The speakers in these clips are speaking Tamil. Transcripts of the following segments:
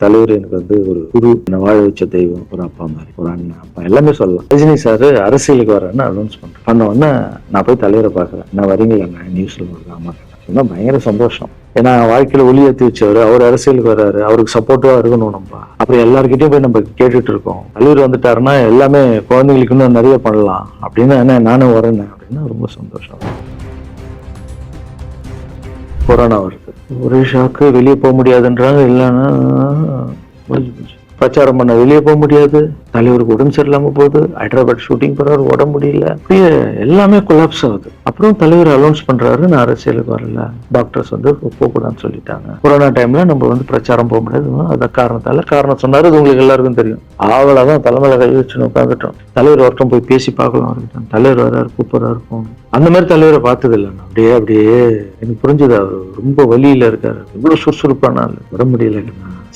தலைவர் எனக்கு வந்து ஒரு குரு, என்னை வாழ வச்ச தெய்வம், ஒரு அப்பா மாதிரி, ஒரு அண்ணன், அப்பா எல்லாமே சொல்லலாம். ரஜினி சார் அரசியலுக்கு வரேன்னு அனௌன்ஸ் பண்ண உடனே நான் போய் தலைவரை பார்க்குறேன். நான் வரீங்களா, நான் நியூஸ்ல வருவாமா, பயங்கர சந்தோஷம். ஏன்னா வாழ்க்கையில ஒளி ஏற்றி வச்சவர், அவர் அரசியலுக்கு வர்றாரு, அவருக்கு சப்போர்ட்டிவா இருக்கணும். நம்ம அப்புறம் எல்லாருக்கிட்டையும் போய் நம்ம கேட்டுட்டு இருக்கோம். தலைவர் வந்துட்டாருன்னா எல்லாமே குழந்தைங்களுக்கு இன்னும் நிறைய பண்ணலாம் அப்படின்னு. என்ன நானும் வரேன் அப்படின்னா ரொம்ப சந்தோஷம். கொரோனா வருது, ஒரே ஷாக்கு. வெளியே போக முடியாதுன்றாங்க. இல்லைன்னா பிரச்சாரம் பண்ண வெளியே போக முடியாது. தலைவருக்கு உடம்பு சரியில்லாம போகுது. ஹைதராபாத் ஷூட்டிங் போறாரு, உடம்பு முடியல. அப்படியே எல்லாமே கொலாப்ஸ் ஆகுது. அப்புறம் தலைவர் அனௌன்ஸ் பண்றாரு, நான் அரசியலுக்கு வரல, டாக்டர்ஸ் வந்து போகக்கூடாதுன்னு சொல்லிட்டாங்க. கொரோனா டைம்ல நம்ம வந்து பிரச்சாரம் போக முடியாது. அந்த காரணம் சொன்னாரு. அது உங்களுக்கு எல்லாருக்கும் தெரியும். ஆவலாதான் தலைமையில கை வச்சு உட்காந்துட்டோம். தலைவர் ஒருத்தம் போய் பேசி பார்க்கலாம் வரைக்கும். தலைவர் வர்றாரு, கூப்பிடுறாரு, போகணும். அந்த மாதிரி தலைவரை பார்த்தது இல்லை. அப்படியே எனக்கு புரிஞ்சது. அவர் ரொம்ப வலியில இருக்காரு. இவ்வளவு சுறுசுறுப்பான விட முடியல.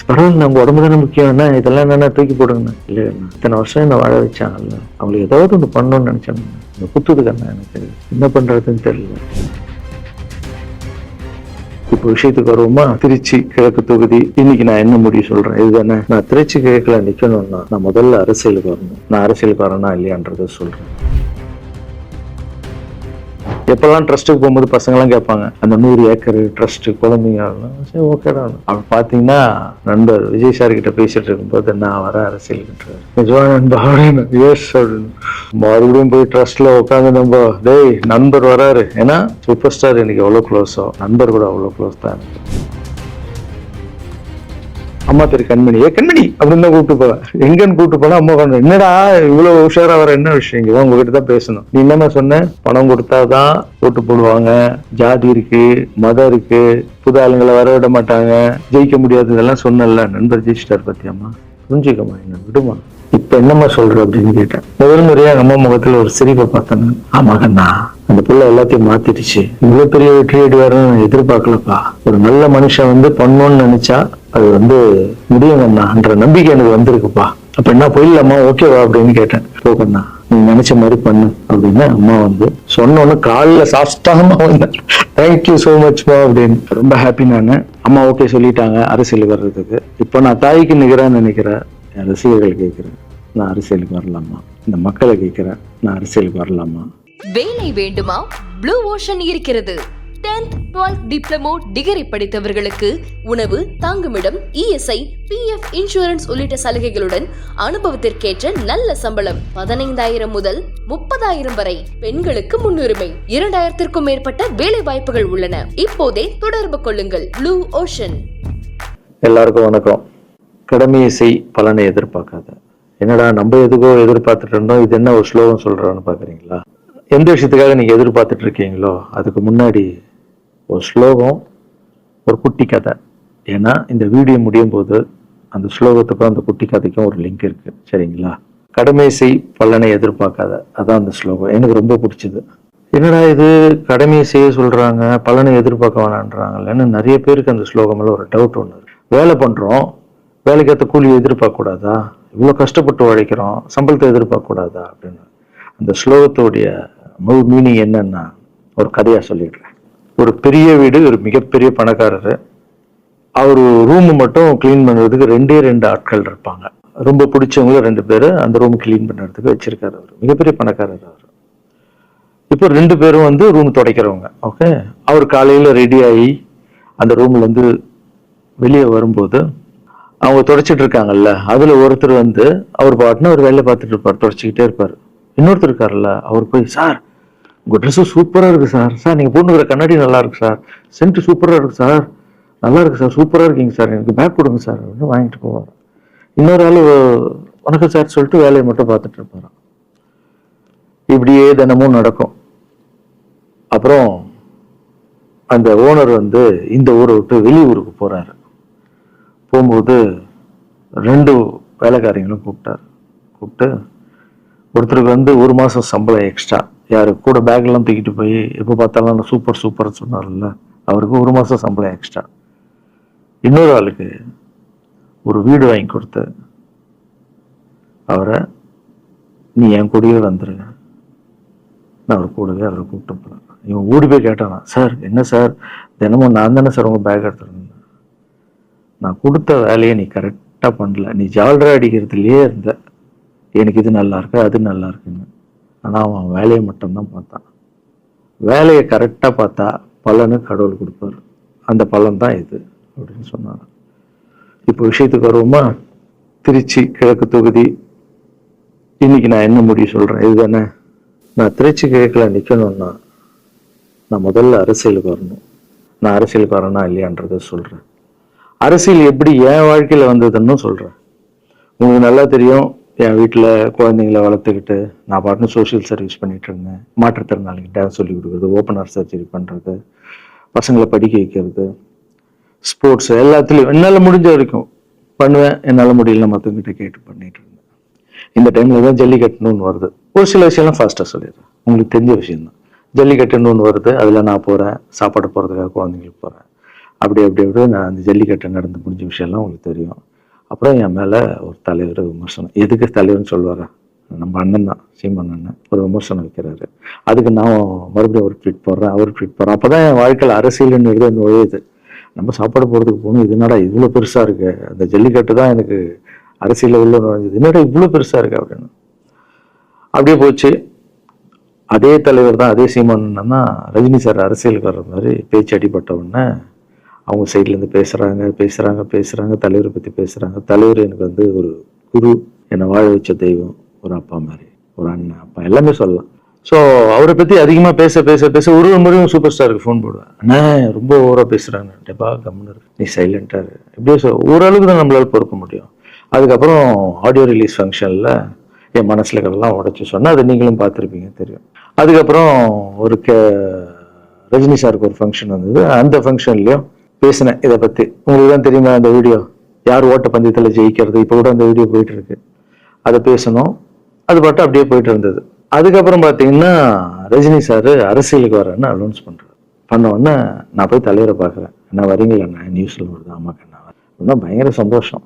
பரவாயில்ல, நம்ம உடம்பு தானே முக்கியம்னா இதெல்லாம் என்னன்னா தூக்கி போடுங்கண்ணா. இல்லை, இத்தனை வருஷம் என்ன வாழ வச்சாங்கல்ல, அவங்களுக்கு ஏதாவது ஒன்று பண்ணணும்னு நினைச்சாங்க. இந்த குத்துதுக்கண்ணா எனக்கு என்ன பண்றதுன்னு தெரியல. இப்போ விஷயத்துக்கு வருவோமா? திருச்சி கிழக்கு தொகுதி. இன்னைக்கு நான் என்ன முடிவு சொல்றேன் இதுதானே. நான் திருச்சி கிழக்குல நிக்கணும்னா நான் முதல்ல அரசியலுக்கு வரணும். நான் அரசியலுக்கு வரேனா இல்லையான்றத சொல்றேன். எப்பெல்லாம் ட்ரஸ்ட்டுக்கு போகும்போது பசங்க எல்லாம் கேட்பாங்க, அந்த 100 ஏக்கர் ட்ரஸ்ட் குழந்தைங்க. சரி, ஓகேடா. அப்ப பாத்தீங்கன்னா நண்பர் விஜய் சார் கிட்ட பேசிட்டு இருக்கும்போது நான் வர அரசியலுக்கு மறுபடியும் போய் ட்ரஸ்ட்ல உட்காந்து நம்ம டேய் நண்பர் வராரு. ஏன்னா சூப்பர் ஸ்டார் எனக்கு எவ்வளவு க்ளோஸோ, நண்பர் கூட அவ்வளவு க்ளோஸ் தான். அம்மா பேரு கண்மணி. கண்மணி அப்படின்னு தான் கூப்பிட்டு போவேன். எங்கன்னு கூப்பிட்டு போனா அம்மா கொண்டு, என்னடா இவ்வளவு உஷாரா வர, என்ன விஷயம், இங்க உங்ககிட்ட தான் பேசணும். நீ என்னமா சொன்ன, பணம் கொடுத்தாதான் ஓட்டு போடுவாங்க, ஜாதி இருக்கு, மதம் இருக்கு, புது ஆளுங்களை வர விட மாட்டாங்க, ஜெயிக்க முடியாது, இதெல்லாம் சொன்னல. நண்பர் ஜெயிச்சிட்டார் பத்தியம்மா, புரிஞ்சுக்கம்மா, என்ன விடுமா. இப்ப என்னம்மா சொல்ற அப்படின்னு கேட்டேன். முதல் முறையா எங்க அம்மா முகத்துல ஒரு சிரிப்பை பார்த்தேன். ஆமாங்கண்ணா, அந்த புள்ள எல்லாத்தையும் மாத்திடுச்சு. இவ்வளவு பெரிய வெற்றி அடிவாருன்னு எதிர்பார்க்கலப்பா. ஒரு நல்ல மனுஷன் வந்து பண்ணணும்னு நினைச்சா அது வந்து முடியுங்கண்ணான்ற நம்பிக்கை எனக்கு வந்திருக்குப்பா. அப்ப என்ன போயிடலாமா, ஓகேவா அப்படின்னு கேட்டேன். போகண்ணா, நீ நினைச்ச மாதிரி பண்ணு அப்படின்னு அம்மா வந்து சொன்னோன்னு காலில் சாஸ்தாகமா வந்தேன். தேங்க்யூ சோ மச்மா அப்படின்னு. ரொம்ப ஹாப்பி நானு. அம்மா ஓகே சொல்லிட்டாங்க அரசியலுக்கு வர்றதுக்கு. இப்போ நான் தாய்க்கு நிகரான்னு நினைக்கிறேன். ரசிகர்கள் கேட்கிறேன், நான் அரசியலுக்கு வரலாமா? இந்த மக்களை கேட்கிறேன், நான் அரசியலுக்கு வரலாமா? வேலை வேண்டுமா? ப்ளூ ஓஷன் இருக்கிறது. 10th 12th டிப்ளமோ டிகிரி படித்தவர்களுக்கு உணவு, தங்குமிடம், இஎஸ்ஐ, பிஎஃப் இன்சூரன்ஸ் உள்ளிட்ட சலுகைகளுடன் அனுபவத்திற்கேற்ற நல்ல சம்பளம். 15,000 முதல் 30,000 வரை. பெண்களுக்கு முன்னுரிமை. 2,000க்கும் மேற்பட்ட வேலை வாய்ப்புகள் உள்ளன. இப்போதே தொடர்பு கொள்ளுங்கள். Blue ocean. எல்லாருக்கும் வணக்கம். கடமையை செய், பலனை எதிர்பார்க்காத. என்னடா நம்ம எதுக்கோ எதிர்பார்த்துட்டு இருந்தோம், இது என்ன ஒரு ஸ்லோகம் சொல்றான்னு பாக்குறீங்களா? எந்த விஷயத்துக்காக நீங்க எதிர்பார்த்துட்டு இருக்கீங்களோ அதுக்கு முன்னாடி ஒரு ஸ்லோகம், ஒரு குட்டி கதை. ஏன்னா இந்த வீடியோ முடியும் போது அந்த ஸ்லோகத்துக்கும் அந்த குட்டி கதைக்கும் ஒரு லிங்க் இருக்கு, சரிங்களா? கடமை செய், பலனை எதிர்பார்க்காத, அதான் அந்த ஸ்லோகம். எனக்கு ரொம்ப பிடிச்சது. என்னடா இது கடமையை செய்ய சொல்றாங்க, பலனை எதிர்பார்க்க வேணான்றாங்கன்னு நிறைய பேருக்கு அந்த ஸ்லோகம்ல ஒரு டவுட் ஒன்று. வேலை பண்றோம், வேலைக்கேற்ற கூலியை எதிர்பார்க்க கூடாதா? இவ்வளவு கஷ்டப்பட்டு உழைக்கிறோம், சம்பளத்தை எதிர்பார்க்க கூடாதா அப்படின்னு. அந்த ஸ்லோகத்தோடைய முழு மீனிங் என்னன்னா ஒரு கதையா சொல்லிடுறேன். ஒரு பெரிய வீடு, ஒரு மிகப்பெரிய பணக்காரரு. அவரு ரூம் மட்டும் கிளீன் பண்றதுக்கு 2 ஆட்கள் இருப்பாங்க. ரொம்ப பிடிச்சவங்க 2 பேரு அந்த ரூம் கிளீன் பண்றதுக்கு வச்சிருக்காரு. அவர் மிகப்பெரிய பணக்காரர். அவர் இப்போ 2 பேரும் வந்து ரூம் துடைக்கிறவங்க. ஓகே, அவர் காலையில ரெடி ஆகி அந்த ரூம்ல இருந்து வெளியே வரும்போது அவங்க துடைச்சிட்டு இருக்காங்கல்ல, அதுல ஒருத்தர் வந்து அவர் பாட்டுன்னு ஒரு வேலையை பார்த்துட்டு இருப்பார், துடைச்சிக்கிட்டே இருப்பாரு. இன்னொருத்தர் இருக்காருல்ல, அவர் போய், சார் உங்க ட்ரெஸ் சூப்பரா இருக்கு சார், சார் நீங்க போட்டுக்கிற கண்ணாடி நல்லா இருக்கு சார், சென்ட் சூப்பரா இருக்கு சார், நல்லா இருக்கு சார், சூப்பரா இருக்கீங்க சார், எனக்கு பேக் கொடுங்க சார் அப்படின்னு வாங்கிட்டு போவார். இன்னொரு ஆளு வணக்கம் சார் சொல்லிட்டு வேலையை மட்டும் பார்த்துட்டு இருப்பாரு. இப்படியே தினமும் நடக்கும். அப்புறம் அந்த ஓனர் வந்து இந்த ஊரை விட்டு வெளியூருக்கு போறாரு. போகும்போது 2 வேலைக்காரங்களும் கூப்பிட்டு ஒருத்தருக்கு வந்து 1 மாசம் சம்பளம் எக்ஸ்ட்ரா. யாரு கூட பேக் எல்லாம் தூக்கிட்டு போய் எப்போ பார்த்தாலும் சூப்பர் சொன்னார்ல, அவருக்கு 1 மாசம் சம்பளம் எக்ஸ்ட்ரா. இன்னொரு ஆளுக்கு ஒரு வீடு வாங்கி கொடுத்து அவரை, நீ என் கூடவே வந்துரு, நான் அவர் கூடவே அவரை கூப்பிட்டு போறேன். இவன் ஓடி போய் கேட்டானா, சார் என்ன சார், தினமும் நான் தானே சார் உங்க பேக் எடுத்துருந்தேன், நான் கொடுத்த வேலையை நீ கரெக்டாக பண்ணல, நீ ஜால்ரா அடிக்கிறதுலையே இருந்த, எனக்கு இது நல்லா இருக்கு அது நல்லா இருக்குன்னு. ஆனால் அவன் வேலையை மட்டும்தான் பார்த்தான். வேலையை கரெக்டாக பார்த்தா பலனு கடவுள் கொடுப்பாரு. அந்த பலன் தான் இது அப்படின்னு சொன்னாங்க. இப்போ விஷயத்துக்கு வருவோமா? திருச்சி கிழக்கு தொகுதி. இன்னைக்கு நான் என்ன முடிவு சொல்றேன் இதுதானே. நான் திருச்சி கிழக்குல நிக்கணும்னா நான் முதல்ல அரசியலுக்கு வரணும். நான் அரசியலுக்கு வரேனா இல்லையான்றத சொல்றேன். அரசியல் எப்படி என் வாழ்க்கையில வந்ததுன்னு சொல்றேன். உங்களுக்கு நல்லா தெரியும், என் வீட்டில் குழந்தைங்களை வளர்த்துக்கிட்டு நான் பாட்டுன்னு சோஷியல் சர்வீஸ் பண்ணிட்டு இருந்தேன். மாற்றுத்திறனாளிக்கு டான்ஸ் சொல்லி கொடுக்குறது, ஓப்பனர் சர்ஜரி பண்ணுறது, பசங்களை படிக்க வைக்கிறது, ஸ்போர்ட்ஸ் எல்லாத்துலேயும் என்னால் முடிஞ்ச வரைக்கும் பண்ணுவேன். என்னால் முடியல மற்றவங்கிட்ட கேட்டு பண்ணிட்டு இருந்தேன். இந்த டைமில் தான் ஜல்லிக்கட்டுன்னு வருது. ஒரு சில விஷயம்லாம் ஃபாஸ்ட்டாக சொல்லிடுறேன், உங்களுக்கு தெரிஞ்ச விஷயம்தான். ஜல்லிக்கட்டுன்னு வருது, அதில் நான் போகிறேன், சாப்பாடு போகிறதுக்காக குழந்தைங்களுக்கு போகிறேன். அப்படி நான் அந்த ஜல்லிக்கட்டு நடந்து முடிஞ்ச விஷயம்லாம் உங்களுக்கு தெரியும். அப்புறம் என் மேலே ஒரு தலைவர் விமர்சனம். எதுக்கு தலைவர்னு சொல்லுவாரா? நம்ம அண்ணன் தான், சீமான் அண்ணன் ஒரு விமர்சனம் வைக்கிறாரு. அதுக்கு நான் மறுபடியும் ஒரு ட்வீட் போடுறேன், அவர் ட்வீட் போடுறேன். அப்போ தான் என் வாழ்க்கையில் அரசியல்னு நுழையுது. நம்ம சாப்பாடு போகிறதுக்கு போகணும், இது என்னடா இவ்வளோ பெருசாக இருக்கு, அந்த ஜல்லிக்கட்டு தான் எனக்கு அரசியலில் உள்ள நுழைஞ்சது, என்னடா இவ்வளோ பெருசாக இருக்கு அப்படின்னு. அப்படியே போச்சு. அதே தலைவர் தான், அதே சீமான் அண்ணன் தான் ரஜினி சார் அரசியலுக்கு வர்ற மாதிரி பேச்சு அடிபட்ட உடனே அவங்க சைட்லேருந்து பேசுகிறாங்க, தலைவரை பற்றி பேசுகிறாங்க. தலைவர் எனக்கு வந்து ஒரு குரு, என்னை வாழ வச்ச தெய்வம், ஒரு அப்பா மாதிரி, ஒரு அண்ணன், அப்பா எல்லாமே சொல்லலாம். ஸோ அவரை பற்றி அதிகமாக பேச ஒரு முறையும் சூப்பர் ஸ்டாருக்கு ஃபோன் போடுவேன். அண்ணா ரொம்ப ஓவராக பேசுகிறாங்க, டெப்பா கம்முன்னு இருக்கு, நீ சைலண்டாக இரு, இப்படியே ஓரளவுக்கு தான் நம்மளால் பொறுக்க முடியும். அதுக்கப்புறம் ஆடியோ ரிலீஸ் ஃபங்க்ஷனில் என் மனசில் கல்லாம் உடச்சி சொன்னேன், அதை நீங்களும் பார்த்துருப்பீங்க, தெரியும். அதுக்கப்புறம் ஒரு ரஜினி சாருக்கு ஒரு ஃபங்க்ஷன் வந்தது. அந்த ஃபங்க்ஷன்லேயும் பேசினேன் இதை பற்றி. உங்களுக்கு தான் தெரியுமா அந்த வீடியோ, யார் ஓட்ட பந்தயத்தில் ஜெயிக்கிறது, இப்போ கூட அந்த வீடியோ போயிட்டு இருக்கு. அதை பேசணும், அது பாட்டு அப்படியே போயிட்டு இருந்தது. அதுக்கப்புறம் பார்த்தீங்கன்னா ரஜினி சார் அரசியலுக்கு வரேன்னு அனௌன்ஸ் பண்ண உடனே நான் போய் தலைவரை பார்க்குறேன். என்ன வரீங்களா? நியூஸில் வருது. ஆமாக்கண்ணா. அப்படின்னா பயங்கர சந்தோஷம்.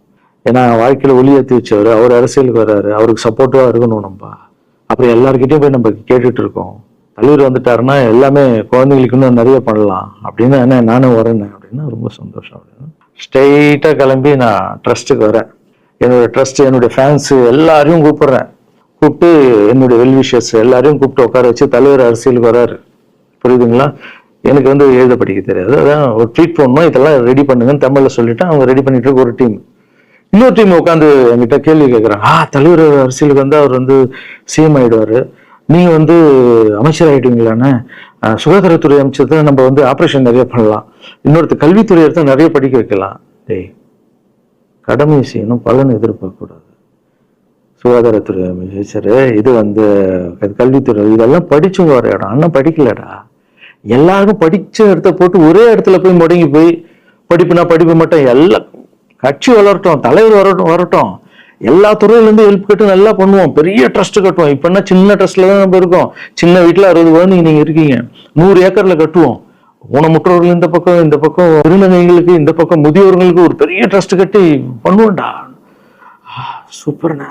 ஏன்னா வாழ்க்கையில் ஒளி ஏற்றி வச்சவர், அவர் அரசியலுக்கு வர்றாரு, அவருக்கு சப்போர்ட்டிவாக இருக்கணும் நம்ம. அப்புறம் எல்லாருக்கிட்டையும் போய் நம்ம கேட்டுட்டு இருக்கோம். தலைவர் வந்துட்டாருன்னா எல்லாமே குழந்தைங்களுக்கு இன்னும் நிறைய பண்ணலாம் அப்படின்னு. என்ன நானும் வரேன் அப்படின்னா ரொம்ப சந்தோஷம் அப்படின்னு ஸ்ட்ரெயிட்டாக கிளம்பி நான் ட்ரஸ்ட்டுக்கு வரேன். என்னோட ட்ரஸ்ட், என்னுடைய ஃபேன்ஸு எல்லாரையும் கூப்பிட்டு என்னுடைய வெல்விஷர்ஸ் எல்லாரையும் கூப்பிட்டு உட்கார வச்சு தலைவர் அரசியலுக்கு வராரு. புரியுதுங்களா? எனக்கு வந்து எழுத படிக்க தெரியாது, அதான் ஒரு ட்வீட் பண்ணணும், இதெல்லாம் ரெடி பண்ணுங்கன்னு தமிழில் சொல்லிட்டு அவங்க ரெடி பண்ணிட்டு இருக்க ஒரு டீம். இன்னொரு டீம் உட்காந்து என்கிட்ட கேள்வி கேட்குறாங்க. தலைவர் அரசியலுக்கு வந்து அவர் வந்து சிஎம் ஆயிடுவாரு, நீங்க வந்து அமைச்சர் ஆயிட்டீங்களான்னு, சுகாதாரத்துறை அமைச்சர் தான், நம்ம வந்து ஆப்ரேஷன் நிறைய பண்ணலாம், இன்னொருத்தர் கல்வித்துறை எடுத்தா நிறைய படிக்க வைக்கலாம். கடமை செய்யணும், பலன் எதிர்பார்க்க கூடாது. சுகாதாரத்துறை அமைச்சர், இது வந்து கல்வித்துறை, இதெல்லாம் படிச்சுங்க வர இடம். அண்ணன் படிக்கலடா, எல்லாருக்கும் படிச்ச இடத்த போட்டு ஒரே இடத்துல போய் முடங்கி போய் படிப்பு மட்டும். எல்லாம் கட்சி வளரட்டும், தலைவர் வரட்டும், எல்லா துறையிலேருந்து ஹெல்ப் கட்டு நல்லா பண்ணுவோம், பெரிய ட்ரஸ்ட் கட்டுவோம். இப்போ என்ன சின்ன ட்ரஸ்ட்ல தான் நம்ம இருக்கோம். சின்ன வீட்டில் 60 குழந்தைங்க நீங்க இருக்கீங்க, 100 ஏக்கர்ல கட்டுவோம். ஊனமுற்றவர்கள் இந்த பக்கம் திருநங்கைகளுக்கு, இந்த பக்கம் முதியோர்களுக்கு ஒரு பெரிய ட்ரஸ்ட் கட்டி பண்ணுவோம்டா. சூப்பர்ண்ணா.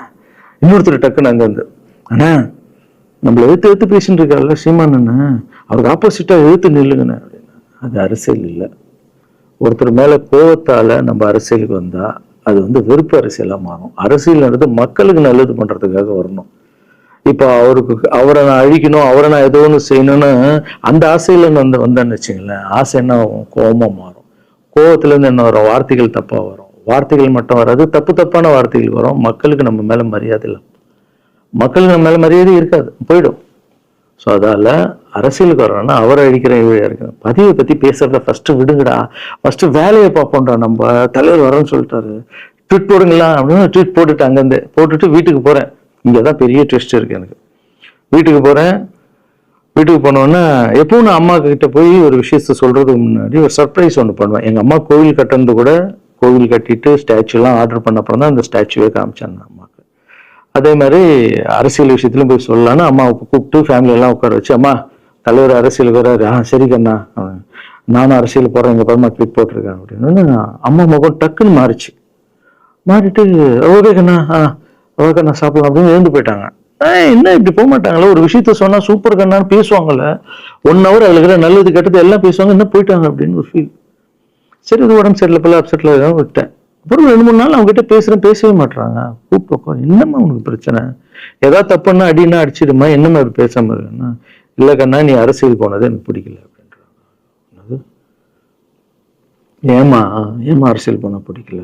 இன்னொருத்தர் டக்குன்னு அங்கேருந்து, அண்ணா நம்மளை எழுத்து பேசிட்டு இருக்காருல்ல சீமான் அண்ணன், அவருக்கு ஆப்போசிட்டா எழுத்து நில்லுங்கண்ணே அப்படின்னா. அது அரசியல் இல்லை. ஒருத்தர் மேல கோவத்தால நம்ம அரசியலுக்கு வந்தா அது வந்து வெறுப்பு அரசியலா மாறும். அரசியல்ன்றது மக்களுக்கு நல்லது பண்றதுக்காக வரணும். இப்போ அவரை நான் அழிக்கணும், அவரை நான் ஏதோ ஒன்று செய்யணும்னு அந்த ஆசையில வந்தேன்னு வச்சுங்களேன், ஆசை என்ன ஆகும்? கோபமா மாறும். கோபத்துல இருந்து என்ன வரும்? வார்த்தைகள் தப்பா வரும். வார்த்தைகள் மட்டும் வராது, தப்பான வார்த்தைகள் வரும். மக்களுக்கு நம்ம மேல மரியாதை இல்லை, மக்களுக்கு நம்ம மேல மரியாதை இருக்காது, போயிடும். ஸோ அதால அரசியலுக்கு வரணும்னா அவரை அழிக்கிற வழியா இருக்கு. பதிவை பத்தி பேசுறத ஃபர்ஸ்ட் விடுங்கடா, ஃபர்ஸ்ட் வேலையை பார்ப்போம்டா. நம்ம தலைவர் வரேன்னு சொல்லிட்டாரு, ட்வீட் போடுங்களா அப்படின்னு ட்வீட் போட்டுட்டு அங்கேருந்து போட்டுட்டு வீட்டுக்கு போறேன். இங்கதான் பெரிய ட்விஸ்ட் இருக்கு எனக்கு. வீட்டுக்கு போனோன்னா எப்பவும் நான் அம்மா கிட்ட போய் ஒரு விஷயத்த சொல்றதுக்கு முன்னாடி ஒரு சர்ப்ரைஸ் ஒன்று பண்ணுவேன். எங்க அம்மா கோவில் கட்டுறது கூட, கோவில் கட்டிட்டு ஸ்டாச்சுலாம் ஆர்டர் பண்ண அப்புறம் தான் அந்த ஸ்டாச்சுவே காமிச்சாங்க அம்மாவுக்கு. அதே மாதிரி அரசியல் விஷயத்துலையும் போய் சொல்லலான்னு அம்மாவுக்கு கூப்பிட்டு ஃபேமிலியெல்லாம் உட்கார வச்சு, அம்மா தலைவர் அரசியலுக்கு வராரு, சரி கண்ணா, நானும் அரசியல் போறேன், எங்க பரமா ட்வீட் போட்டிருக்கேன் அப்படின்னு. அம்மா முகம் டக்குன்னு மாறிட்டு ஓகே கண்ணா சாப்பிடலாம் அப்படின்னு எழுந்து போயிட்டாங்க. என்ன இப்படி போக மாட்டாங்களா? ஒரு விஷயத்த சொன்னா சூப்பர் கண்ணான்னு பேசுவாங்கல்ல, 1 hour அதுல இருக்கிற நல்லது கெட்டது எல்லாம் பேசுவாங்க, என்ன போயிட்டாங்க அப்படின்னு ஒரு ஃபீல். சரி, இது உடம்பு சரியில்லை, பல அப்செட்ல விட்டேன். அப்புறம் 2-3 நாள் அவங்க கிட்ட பேசவே மாட்டாங்க. கூப்பிட்டு உட்காரு, என்னம்மா உனக்கு பிரச்சனை? ஏதாவது தப்புன்னா அடின்னா அடிச்சிடுமா, என்னம்மா இப்படி பேசாம இருக்குன்னா, இல்ல கண்ணா நீ அரசியல் போனது எனக்கு பிடிக்கல அப்படின்றாங்க. ஏமா அரசியல் போன பிடிக்கல?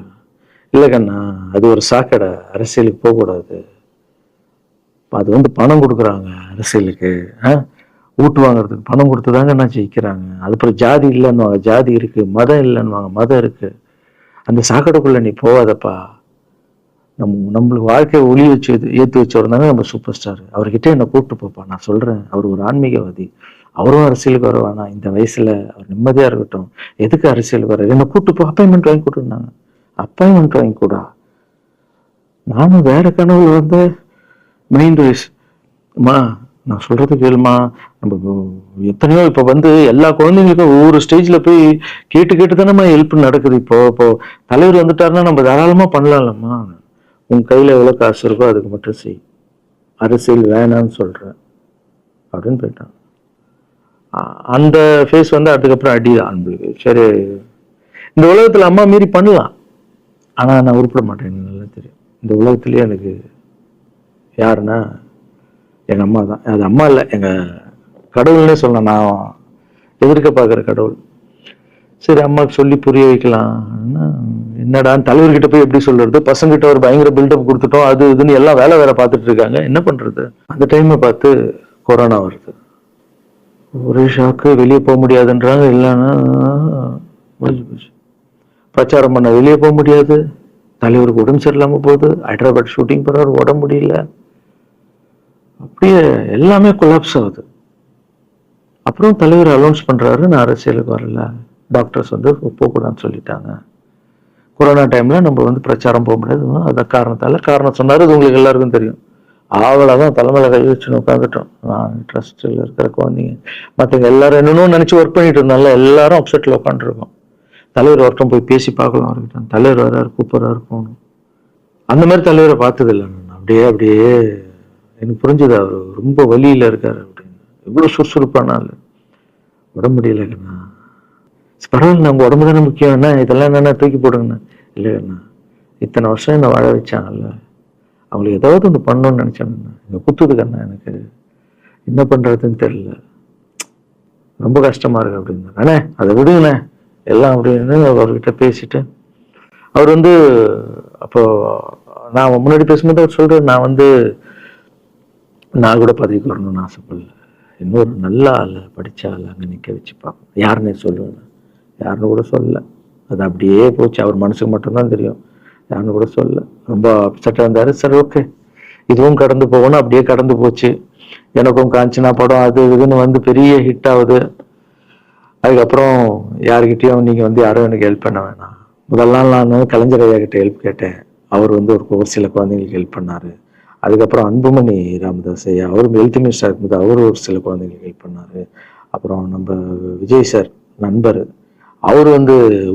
இல்ல கண்ணா அது ஒரு சாக்கடை, அரசியலுக்கு போகக்கூடாது. அது பணம் கொடுக்குறாங்க அரசியலுக்கு, ஊட்டு வாங்குறதுக்கு பணம் கொடுத்துதாங்க நான் ஜெயிக்கிறாங்க. அதுக்கப்புறம் ஜாதி இல்லைன்னுவாங்க, ஜாதி இருக்கு. மதம் இல்லைன்னுவாங்க, மதம் இருக்கு. அந்த சாக்கடைக்குள்ள நீ போகாதப்பா. நம்மளுக்கு வாழ்க்கையை ஒளி வச்சு ஏற்றி வச்சவர் தாங்க நம்ம சூப்பர் ஸ்டார். அவர்கிட்ட என்னை கூப்பிட்டு போப்பா, நான் சொல்றேன். அவர் ஒரு ஆன்மீகவாதி, அவரும் அரசியலுக்கு வருவானா இந்த வயசுல, அவர் நிம்மதியா இருக்கட்டும். எதுக்கு அரசியலுக்கு வர்றாரு? என்னை கூப்பிட்டு போ, அப்பாயின்மெண்ட் வாங்கி கொடுத்துருந்தாங்க. அப்பாயின்மெண்ட் வாங்கி கூட நானும் வேற கனவுல மைண்ட் வைஸ், அம்மா நான் சொல்றது கேளுமா, நம்ம எத்தனையோ இப்ப எல்லா குழந்தைங்களுக்கும் ஒவ்வொரு ஸ்டேஜ்ல போய் கேட்டு தானே ஹெல்ப் நடக்குது. இப்போ தலைவர் வந்துட்டாருன்னா நம்ம தாராளமா பண்ணலாம்லம்மா. உன் கையில எவ்வளவு காசு இருக்கோ அதுக்கு மட்டும் செய், அரசியல் வேணான்னு சொல்றேன் அப்படின்னு போயிட்டான். அந்த ஃபேஸ் அதுக்கப்புறம் அடிதான் நம்மளுக்கு. சரி, இந்த உலகத்துல அம்மா மீறி பண்ணலாம், ஆனா நான் உருப்பிட மாட்டேன். எனக்கு நல்லா தெரியும் இந்த உலகத்திலேயே எனக்கு யாருன்னா எங்க அம்மா தான். அது அம்மா இல்லை, எங்க கடவுள்னே சொல்லலாம். நான் எதிர்க்க பார்க்குற கடவுள். சரி, அம்மாவுக்கு சொல்லி புரிய வைக்கலாம். என்னடா தலைவர்கிட்ட போய் எப்படி சொல்றது? பசங்கிட்ட ஒரு பயங்கர பில்டப் கொடுத்துட்டோம், அது இதுன்னு எல்லாம் வேற பார்த்துட்டு இருக்காங்க. என்ன பண்றது? அந்த டைமை பார்த்து கொரோனா வருது. ஒரே ஷாக்கு, வெளியே போக முடியாதுன்றாங்க. இல்லைன்னா முடிஞ்சு போச்சு. பிரச்சாரம் பண்ண வெளியே போக முடியாது. தலைவருக்கு உடம்பு சரியில்லாம போகுது. ஹைதராபாத் ஷூட்டிங் போறாரு, உடம்பு முடியல. அப்படியே எல்லாமே கொலாப்ஸ் ஆகுது. அப்புறம் தலைவர் அலௌன்ஸ் பண்றாரு, நான் அரசியலுக்கு வரல, டாக்டர்ஸ் போகக்கூடாதுன்னு சொல்லிட்டாங்க. கொரோனா டைம்ல நம்ம பிரச்சாரம் போக முடியாது, அதான் காரணம் சொன்னாரு. அது உங்களுக்கு எல்லாருக்கும் தெரியும். அவ்வளவுதான், தலைமையில கை வச்சுன்னு உட்காந்துட்டோம். நான் ட்ரஸ்ட்ல இருக்கிற குழந்தைங்க மற்றவங்க எல்லாரும் என்னன்னு நினைச்சு ஒர்க் பண்ணிட்டு இருந்தால எல்லாரும் அப்செட்ல உட்காந்துருக்கோம். தலைவர் ஒருத்தம் போய் பேசி பார்க்கலாம் அவர்கிட்ட. தலைவர் வர்றாரு, கூப்பிடுறாரு, போகணும். அந்த மாதிரி தலைவரை பார்த்தது இல்லை நான். அப்படியே எனக்கு புரிஞ்சது, அவர் ரொம்ப வலியில இருக்காரு அப்படின்னு. இவ்வளவு சுறுசுறுப்பானால உடம்பு முடியலங்கண்ணா. பரவாயில்ல, நம்ம உடம்பு தானே முக்கியம், என்ன இதெல்லாம் என்னென்ன தூக்கி போடுங்கண்ணா. இல்லைண்ணா, இத்தனை வருஷம் என்னை வாழ வச்சாங்கல்ல, அவங்களுக்கு ஏதாவது ஒன்று பண்ணணும்னு நினைச்சாங்கண்ணா. இங்க குத்துதுக்கண்ணா, எனக்கு என்ன பண்றதுன்னு தெரியல, ரொம்ப கஷ்டமா இருக்கு அப்படின்னு. அண்ணே அதை விடுங்கண்ணே எல்லாம் அப்படின்னு அவர்கிட்ட பேசிட்டு, அவர் அப்போ நான் முன்னாடி பேசும்போது அவர் சொல்றாரு, நான் கூட பதவிக்கு வரணும்னு ஆசைப்படல, இன்னொரு நல்ல ஆள், படிச்ச ஆள் அங்கே நிற்க வச்சு பார்ப்போம். யாருன்னே சொல்லுவேன், யாருன்னு கூட சொல்லல. அது அப்படியே போச்சு. அவர் மனசுக்கு மட்டும்தான் தெரியும், யாருன்னு கூட சொல்லல. ரொம்ப அப்செட்டாக இருந்தாரு. சரி, ஓகே, இதுவும் கடந்து போகணும். அப்படியே கடந்து போச்சு. எனக்கும் காஞ்சனா படம் அது இதுன்னு பெரிய ஹிட் ஆகுது. அதுக்கப்புறம் யாருக்கிட்டையும் நீங்க யாரும் எனக்கு ஹெல்ப் பண்ண வேணாம். முதல் நாள் நான் கலைஞர் ஐயா கிட்ட ஹெல்ப் கேட்டேன். அவர் ஒரு சில குழந்தைங்களுக்கு ஹெல்ப் பண்ணாரு. அதுக்கப்புறம் அன்புமணி ராமதாஸ் ஐயா, அவரும் ஹெல்த் மினிஸ்டர் இருக்கும்போது அவர் ஒரு சில குழந்தைங்களுக்கு ஹெல்ப் பண்ணாரு. அப்புறம் நம்ம விஜய் சார் நண்பர், அவர்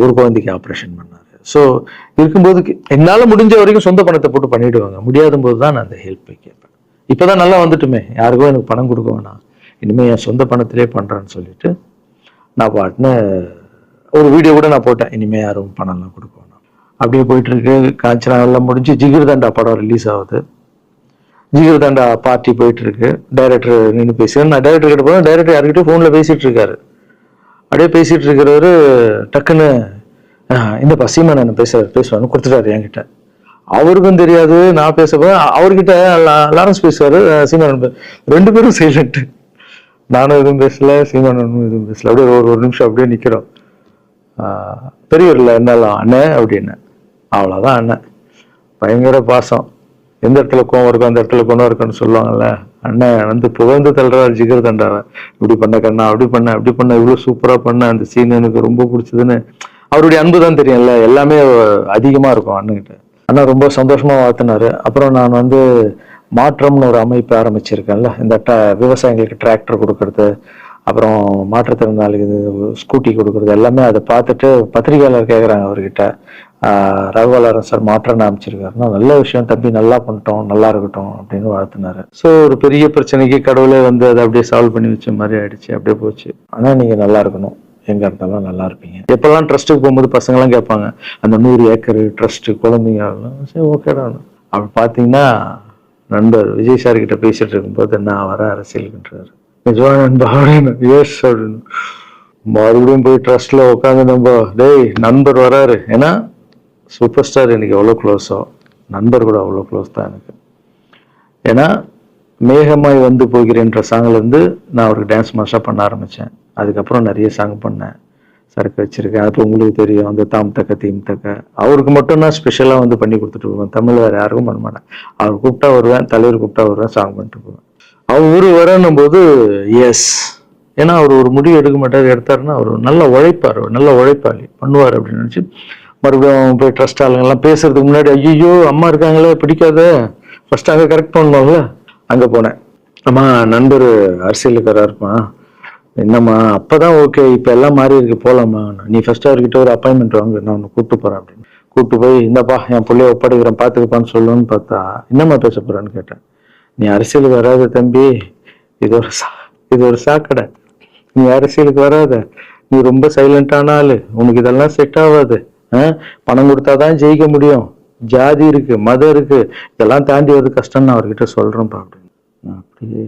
ஒரு குழந்தைக்கு ஆப்ரேஷன் பண்ணாரு. ஸோ இருக்கும்போது என்னால் முடிஞ்ச வரைக்கும் சொந்த பணத்தை போட்டு பண்ணிடுவாங்க. முடியாத போது தான் நான் அந்த ஹெல்ப்பை கேட்பேன். இப்போதான் நல்லா வந்துட்டுமே, யாருக்கும் எனக்கு பணம் கொடுக்க வேணாம், இனிமேல் என் சொந்த பணத்திலே பண்ணுறேன்னு சொல்லிட்டு நான் பாட்டுன்னு ஒரு வீடியோ கூட நான் போட்டேன், இனிமேல் யாரும் பணம்லாம் கொடுக்க வேணாம். அப்படியே போயிட்டு இருக்கு. காஞ்சனா எல்லாம் முடிஞ்சு ஜிகிர்தண்டா படம் ரிலீஸ் ஆகுது. ஜிகிர்தண்டா பார்ட்டி போயிட்டு இருக்கு. டைரக்டர் நின்று பேசுகிறேன். நான் டைரக்டர் கிட்ட போகிறேன். டைரக்டர் யார்கிட்ட ஃபோனில் பேசிட்டு இருக்காரு. அப்படியே பேசிட்டு இருக்கிறவரு டக்குன்னு இந்த சீமான் என்ன பேசுவான்னு கொடுத்துட்டாரு என்கிட்ட. அவருக்கும் தெரியாது நான் பேச போறேன். அவர்கிட்ட லாரன்ஸ் பேசுவாரு, சீமான். 2 பேரும் சைலண்ட். நானும் எதுவும் பேசல, சீமானும் எதுவும் பேசல. அப்படியே ஒரு நிமிஷம் அப்படியே நிக்கிறோம். பெரியவர்ல என்னாலும் அண்ணன் அப்படின்னு, அவ்வளவுதான் அண்ணன். பயங்கர பாசம். எந்த இடத்துல கோவம் இருக்கும் அந்த இடத்துல குணம் இருக்குன்னு சொல்லுவாங்கல்ல. அண்ணன் புகழ்ந்து தள்ளுறாரு ஜிகிர்தண்டாவை. இப்படி பண்ண கண்ணா, அப்படி பண்ண இவ்வளவு சூப்பரா பண்ண, அந்த சீன் எனக்கு ரொம்ப பிடிச்சதுன்னு. அவருடைய அன்பு தான் தெரியும்ல, எல்லாமே அதிகமா இருக்கும் அண்ணன்கிட்ட. அண்ணா ரொம்ப சந்தோஷமா வாழ்த்தினாரு. அப்புறம் நான் மாற்றம்னு ஒரு அமைப்பு ஆரம்பிச்சிருக்கேன்ல, இந்த விவசாயிகளுக்கு டிராக்டர் கொடுக்கறது, அப்புறம் மாற்றுத்திறனாளிக்கு ஸ்கூட்டி கொடுக்கறது, எல்லாமே அதை பார்த்துட்டு பத்திரிகையாளர் கேட்குறாங்க அவர்கிட்ட, ரகுவலரன் சார் மாற்றம் அமைச்சிருக்காருன்னா, நல்ல விஷயம் தம்பி, நல்லா பண்ணிட்டோம், நல்லா இருக்கட்டும் அப்படின்னு வாழ்த்தினாரு. ஸோ ஒரு பெரிய பிரச்சனைக்கு கடவுளே அதை அப்படியே சால்வ் பண்ணி வச்ச மாதிரி ஆயிடுச்சு. அப்படியே போச்சு. ஆனால் நீங்க நல்லா இருக்கணும், எங்க இருந்தாலும் நல்லா இருப்பீங்க. எப்பெல்லாம் ட்ரஸ்ட்டுக்கு போகும்போது பசங்கெல்லாம் கேட்பாங்க, அந்த 100 ஏக்கர் ட்ரஸ்ட் குழந்தைங்க, சரி ஓகேடா. அப்படி பார்த்தீங்கன்னா நண்பர் விஜய் சார் கிட்ட பேசிட்டு இருக்கும்போது நான் வர அரசியலுக்குன்றாரு. நிஜமா நண்பா அப்படின்னு. எஸ் அப்படின்னு. மறுபடியும் போய் ட்ரஸ்ட்ல உட்காந்து நம்ம டேய் நண்பர் வராரு. ஏன்னா சூப்பர் ஸ்டார் எனக்கு எவ்வளோ க்ளோஸோ நண்பர் கூட அவ்வளோ க்ளோஸ் தான் எனக்கு. ஏன்னா மேகமாய் வந்து போகிறேன்ற சாங்ல இருந்து நான் அவருக்கு டான்ஸ் மாஸ்டா பண்ண ஆரம்பிச்சேன். அதுக்கப்புறம் நிறைய சாங் பண்ணேன், சரக்கு வச்சிருக்கேன். அப்போ உங்களுக்கு தெரியும் அந்த தாம் தக்க தீம் தக்க அவருக்கு மட்டும் நான் ஸ்பெஷலாக வந்து பண்ணி கொடுத்துட்டு போவேன். தமிழ் வேற யாருக்கும் பண்ண மாட்டேன். அவர் கூப்பிட்டா வருவேன், தலைவர் கூப்பிட்டா வருவேன், சாங் பண்ணிட்டு போவேன். அவர் வரணும் போது எஸ், ஏன்னா அவர் ஒரு முடிவு எடுக்க மாட்டார், எடுத்தாருன்னா அவர் நல்ல உழைப்பார், நல்ல உழைப்பாளி பண்ணுவார் அப்படின்னு நினச்சி மறுபடியும் போய் ட்ரஸ்ட் ஆளுங்கெல்லாம் பேசுறதுக்கு முன்னாடி ஐயோ அம்மா இருக்காங்களே பிடிக்காத ஃபர்ஸ்ட் அங்கே கரெக்ட் பண்ணணும்ல. அங்கே போனேன். அம்மா நண்பர் அரசியலுக்கு இருப்பான், என்னம்மா அப்பதான் ஓகே, இப்போ எல்லாம் மாறி இருக்கு போலாமா, நீ ஃபர்ஸ்ட் அவர்கிட்ட ஒரு அப்பாயின்மெண்ட் வாங்க, நான் உன்னை கூப்பிட்டு போறேன் அப்படின்னு கூப்பிட்டு போய் இந்தப்பா என் பிள்ளைய ஒப்படைக்கிறேன் பார்த்துக்கப்பான்னு சொல்லுன்னு பார்த்தா என்னம்மா பேச போறான்னு கேட்டேன். நீ அரசியலுக்கு வராத தம்பி, இது ஒரு சாக்கடை, நீ அரசியலுக்கு வராத, நீ ரொம்ப சைலண்டான ஆளு, உனக்கு இதெல்லாம் செட் ஆகாது, பணம் கொடுத்தாதான் ஜெயிக்க முடியும், ஜாதி இருக்கு மதம் இருக்கு, இதெல்லாம் தாண்டி வருது கஷ்டம்னு நான் அவர்கிட்ட சொல்றேன்ப்பா அப்படின்னு. அப்படியே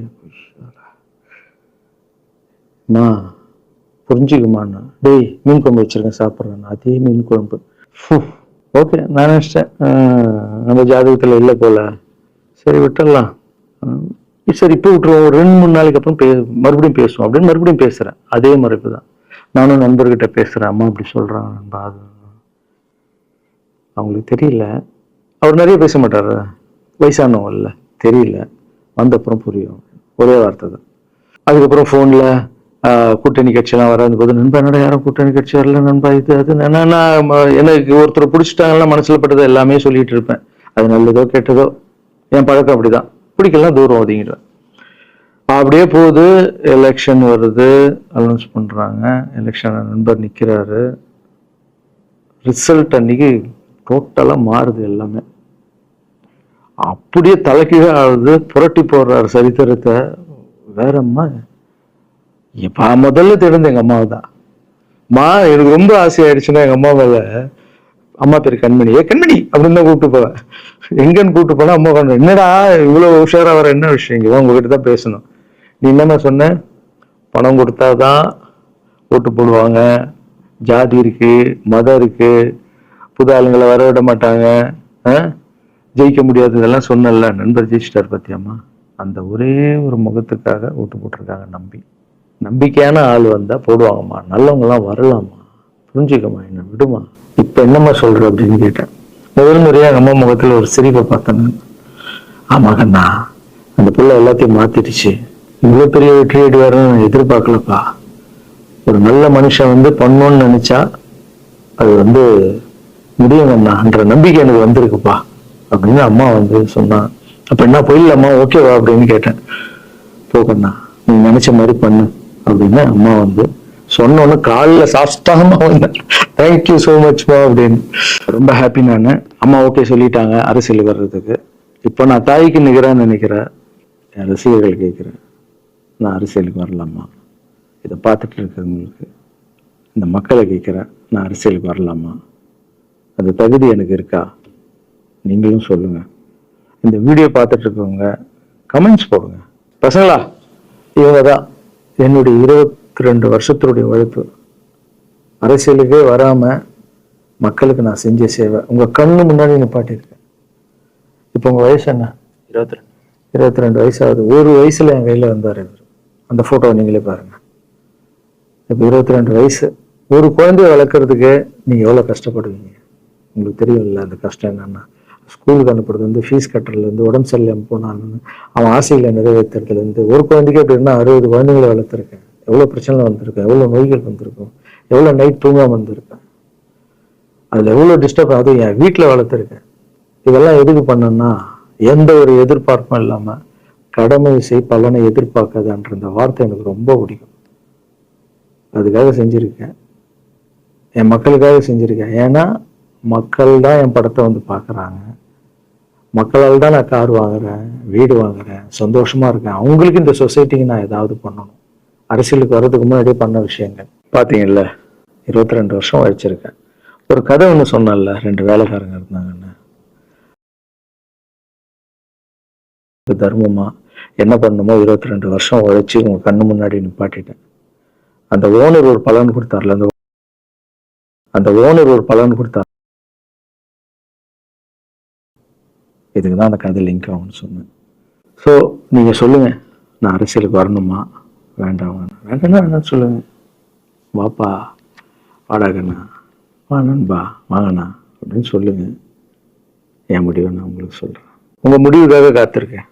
புரிஞ்சுக்குமாண்ணா, டேய் மீன் குழம்பு வச்சிருக்கேன் சாப்பிட்றேன், அதே மீன் குழம்பு. ஓகே நான் நினைச்சிட்டேன் நம்ம ஜாதகத்துல இல்லை போல, சரி விட்டுடலாம், சரி இப்போ விட்டுருவோம், ஒரு 2-3 நாளைக்கு அப்புறம் மறுபடியும் பேசுவோம் அப்படின்னு மறுபடியும் பேசுறேன். அதே மறுப்பு தான். நானும் நண்பர்கிட்ட பேசுறேன், அம்மா அப்படி சொல்றாங்க நண்பா, அது அவங்களுக்கு தெரியல, அவர் நிறைய பேச மாட்டாரு, வயசானவங்க இல்லை, தெரியல, வந்தப்புறம் புரியும், ஒரே வார்த்தை தான். அதுக்கப்புறம் ஃபோனில் கூட்டணி கட்சியெல்லாம் வராது போது நண்பா என்னடா யாரும் கூட்டணி கட்சி வரல நண்பா இது அது, நான் எனக்கு ஒருத்தரை பிடிச்சிட்டாங்கன்னா மனசில் பட்டதை எல்லாமே சொல்லிட்டு இருப்பேன். அது நல்லதோ கெட்டதோ என் பழக்கம் அப்படிதான், பிடிக்கலாம் தூரம் ஒதுங்கிடுவேன். அப்படியே போகுது. எலெக்ஷன் வருது, அனௌன்ஸ் பண்றாங்க, எலெக்ஷன் நண்பர் நிற்கிறாரு. ரிசல்ட் அன்னைக்கு டோட்டலாக மாறுது எல்லாமே, அப்படியே தலைக்கீழ ஆகுது, புரட்டி போடுறாரு சரித்திரத்தை. வேறம்மா எப்ப முதல்ல தெரிஞ்ச எங்க அம்மாவை தான். மா எனக்கு ரொம்ப ஆசையாயிடுச்சுன்னா எங்க அம்மா மேல, அம்மா பேரு கண்மணி, கண்மணி அப்படின்னு தான் கூப்பிட்டு போவேன். எங்கன்னு கூப்பிட்டு போனா அம்மா கொண்டு என்னடா இவ்வளவு உஷாரா வர, என்ன விஷயம், இங்க உங்ககிட்ட தான் பேசணும். நீ என்னம்மா சொன்ன, பணம் கொடுத்தாதான் ஓட்டு போடுவாங்க, ஜாதி இருக்கு மதம் இருக்கு, புது ஆளுங்களை வர விட மாட்டாங்க, ஜெயிக்க முடியாது, இதெல்லாம் சொன்னல. நண்பர் ஜெயிச்சிட்டார் பத்தியாமா, அந்த ஒரே ஒரு முகத்துக்காக ஓட்டு போட்டிருக்காங்க. நம்பிக்கையான ஆள் வந்தா போடுவாங்கம்மா, நல்லவங்க எல்லாம் வரலாமா, புரிஞ்சுக்கம்மா, என்ன விடுமா, இப்ப என்னம்மா சொல்ற அப்படின்னு கேட்டேன். முதல் முறையா எங்க அம்மா முகத்துல ஒரு சிரிப்பை பார்த்தேன். ஆமா கண்ணா, அந்த பிள்ளை எல்லாத்தையும் மாத்திடுச்சு, இவ்வளவு பெரிய வெற்றி அடைவாருன்னு நான் எதிர்பார்க்கலப்பா, ஒரு நல்ல மனுஷன் வந்து பண்ணணும்னு நினைச்சா அது வந்து முடியுங்கண்ணான்ற நம்பிக்கை எனக்கு வந்திருக்குப்பா அப்படின்னு அம்மா வந்து சொன்னா. அப்ப என்ன போயிடலாமா, ஓகேவா அப்படின்னு கேட்டேன். போகண்ணா நீ நினைச்ச மாதிரி பண்ணு அப்படின்னு அம்மா வந்து சொன்னோன்னு காலில் சாஸ்தாகமா வந்தேன். தேங்க்யூ ஸோ மச்மா அப்படின்னு. ரொம்ப ஹாப்பி நான். அம்மா ஓகே சொல்லிட்டாங்க அரசியலுக்கு வர்றதுக்கு. இப்போ நான் தாய்க்கு நிற்கிறேன்னு நினைக்கிறேன், என் ரசிகர்கள் கேட்குறேன், நான் அரசியலுக்கு வரலாமா, இதை பார்த்துட்டு இருக்கிறவங்களுக்கு, இந்த மக்களை கேட்குறேன், நான் அரசியலுக்கு வரலாமா, அந்த தகுதி எனக்கு இருக்கா, நீங்களும் சொல்லுங்க. இந்த வீடியோ பார்த்துட்டு இருக்கவங்க கமெண்ட்ஸ் போடுங்க. பசங்களா, இவங்க தான் என்னுடைய 22 வருஷத்தினுடைய உழைப்பு. அரசியலுக்கே வராம மக்களுக்கு நான் செஞ்ச சேவை உங்க கண்ணு முன்னாடி நிப்பாட்டியிருக்கேன். இப்போ உங்க வயசு என்ன? 22 வயசாகுது. ஒரு வயசுல என் கையில வந்தார் இவர். அந்த போட்டோ நீங்களே பாருங்க. இப்போ 22 வயசு. ஒரு குழந்தைய வளர்க்கறதுக்கு நீங்க எவ்வளவு கஷ்டப்படுவீங்க உங்களுக்கு தெரியும்ல. அந்த கஷ்டம் என்னன்னா, ஸ்கூலுக்கு அனுப்புறது வந்து ஃபீஸ் கட்டுறதுலேருந்து, உடம்பு சரியில்லாமல் போனான்னு அவன் ஆசைகளை நிறைவேற்றுறதுலேருந்து, ஒரு குழந்தைக்கு அப்படின்னா 60 குழந்தைகளை வளர்த்துருக்கேன். எவ்வளோ பிரச்சனை வந்திருக்கேன், எவ்வளோ நோய்கள் வந்திருக்கும், எவ்வளோ நைட் தூங்காமல் வந்திருக்கேன், அதில் எவ்வளோ டிஸ்டர்ப், அதுவும் என் வீட்டில் வளர்த்துருக்கேன். இதெல்லாம் எதுக்கு பண்ணேன்னா, எந்த ஒரு எதிர்பார்ப்பும் இல்லாமல் கடமை செய் பலனை எதிர்பார்க்காதன்ற இந்த வார்த்தை எனக்கு ரொம்ப பிடிக்கும். அதுக்காக செஞ்சுருக்கேன், என் மக்களுக்காக செஞ்சுருக்கேன். ஏன்னா மக்கள் தான் என் படத்தை வந்து பார்க்குறாங்க, மக்களால் தான் நான் கார் வாங்குறேன், வீடு வாங்குறேன், சந்தோஷமா இருக்கேன். அவங்களுக்கு இந்த சொசைட்டிக்கு நான் ஏதாவது பண்ணணும். அரசியலுக்கு வர்றதுக்கு முன்னாடியே பண்ண விஷயங்கள். பார்த்தீங்கல்ல, 22 வருஷம் உழைச்சிருக்கேன். ஒரு கதை ஒன்று சொன்னேன்ல, 2 வேலைக்காரங்க இருந்தாங்கன்னு. தர்மமா என்ன பண்ணணுமோ 22 வருஷம் உழைச்சி உங்க கண்ணு முன்னாடி நிப்பாட்டிட்டேன். அந்த ஓனர் ஒரு பலன் கொடுத்தார்ல, அந்த ஓனர் ஒரு பலன் கொடுத்தார். இதுக்கு தான் அந்த கதை லிங்க் ஆகும்னு சொன்னேன். ஸோ நீங்க சொல்லுங்க, நான் அரசியலுக்கு வரணுமா வேண்டாம்? வேண்டாம்னா சொல்லுங்க. வாப்பா, வாடாகண்ணா, வா நண்பா, வாங்கண்ணா அப்படின்னு சொல்லுங்க. என் முடிவை நான் உங்களுக்கு சொல்றேன். உங்க முடிவுக்காக காத்திருக்கேன்.